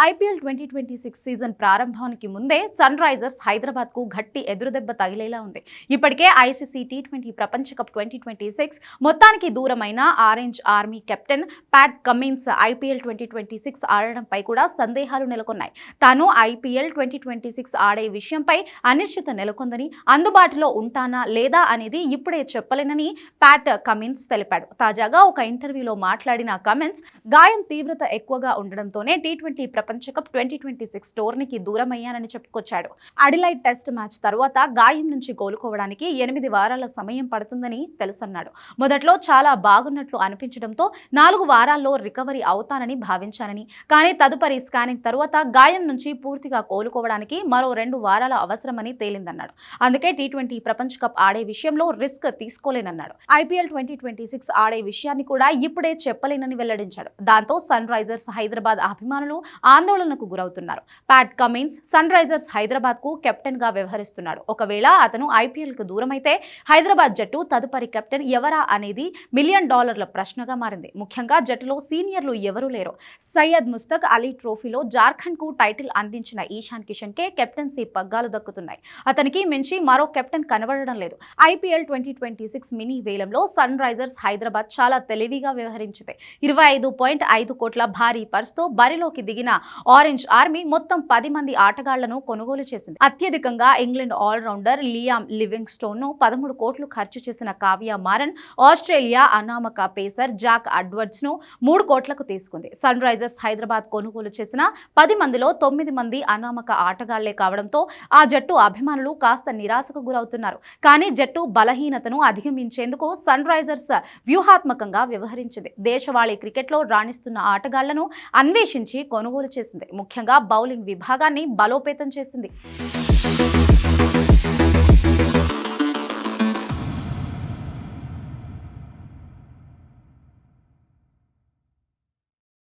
IPL 2026 season ప్రారంభానికి ముందే sun Risers Hyderabad కు గట్టి ఎదురుదెబ్బ తగిలేలా ఉంది. ఇప్పటికే ఐసీసీ టీ20 ప్రపంచ కప్ 2026 మొత్తానికి దూరమైన orange army captain Pat Cummins IPL 2026 ఆడడంపై కూడా సందేహాలు నెలకొన్నాయి. తాను ఐపీఎల్ 2026 ఆడే విషయంపై అనిశ్చిత నెలకొందని, అందుబాటులో ఉంటానా లేదా అనేది ఇప్పుడే చెప్పలేనని ప్యాట్ కమిన్స్ తెలిపాడు. తాజాగా ఒక ఇంటర్వ్యూలో మాట్లాడిన కమిన్స్ గాయం తీవ్రత ఎక్కువగా ఉండడంతోనే టీ20 ప్రపంచ కప్ 2026 టోర్నీకి దూరమయ్యానని చెప్పుకొచ్చాడు. అడిలైడ్ టెస్ట్ మ్యాచ్ తర్వాత గాయం నుంచి కోలుకోవడానికి 8 వారాల సమయం పడుతుందని తెలుసన్నాడు. మొదట్లో చాలా బాగున్నట్లు అనిపించడంతో 4 వారాల్లో రికవరీ అవుతానని భావించానని, కానీ తదుపరి స్కానింగ్ తర్వాత గాయం నుంచి పూర్తిగా కోలుకోవడానికి మరో 2 వారాల అవసరమని తేలిందన్నాడు. అందుకే టీ20 ప్రపంచ కప్ ఆడే విషయంలో రిస్క్ తీసుకోలేనన్నాడు. ఐపీఎల్ 2026 ఆడే విషయాన్ని కూడా ఇప్పుడే చెప్పలేనని వెల్లడించాడు. దాంతో సన్ రైజర్స్ హైదరాబాద్ అభిమానులు ఆందోళనకు గురవుతున్నారు. Pat Cummins Sunrisers Hyderabad కు కెప్టెన్ గా వ్యవహరిస్తున్నాడు. ఒకవేళ అతను ఐపీఎల్ కు దూరమైతే హైదరాబాద్ జట్టు తదుపరి కెప్టెన్ ఎవరా అనేది $1 మిలియన్ ప్రశ్నగా మారింది. ముఖ్యంగా జట్టులో సీనియర్లు ఎవరూ లేరు. సయ్యద్ ముస్తక్ అలీ ట్రోఫీలో జార్ఖండ్ కు టైటిల్ అందించిన ఈశాన్ కిషన్ కే కెప్టెన్సీ పగ్గాలు దక్కుతున్నాయి. అతనికి మించి మరో కెప్టెన్ కనబడడం లేదు. ఐపీఎల్ 2026 మినీ వేలంలో సన్ రైజర్స్ హైదరాబాద్ చాలా తెలివిగా వ్యవహరించింది. 25.5 కోట్ల భారీ పర్సుతో బరిలోకి దిగిన ఆరెంజ్ ఆర్మీ మొత్తం 10 మంది ఆటగాళ్లను కొనుగోలు చేసింది. అత్యధికంగా ఇంగ్లాండ్ ఆల్రౌండర్ లియామ్ లివింగ్స్టోన్ ను 13 కోట్లు ఖర్చు చేసిన కావ్య మారన్ ఆస్ట్రేలియా అనామక పేసర్ జాక్ అడ్వర్డ్స్ ను 3 కోట్లకు తీసుకుంది. సన్ రైజర్స్ హైదరాబాద్ కొనుగోలు చేసిన 10 మందిలో 9 మంది అనామక ఆటగాళ్లే కావడంతో ఆ జట్టు అభిమానులు కాస్త నిరాశకు గురవుతున్నారు. కానీ జట్టు బలహీనతను అధిగమించేందుకు సన్ రైజర్స్ వ్యూహాత్మకంగా వ్యవహరించింది. దేశవాళీ క్రికెట్లో రాణిస్తున్న ఆటగాళ్లను అన్వేషించి కొనుగోలు చేసింది. ముఖ్యంగా బౌలింగ్ విభాగాన్ని బలోపేతం చేసింది.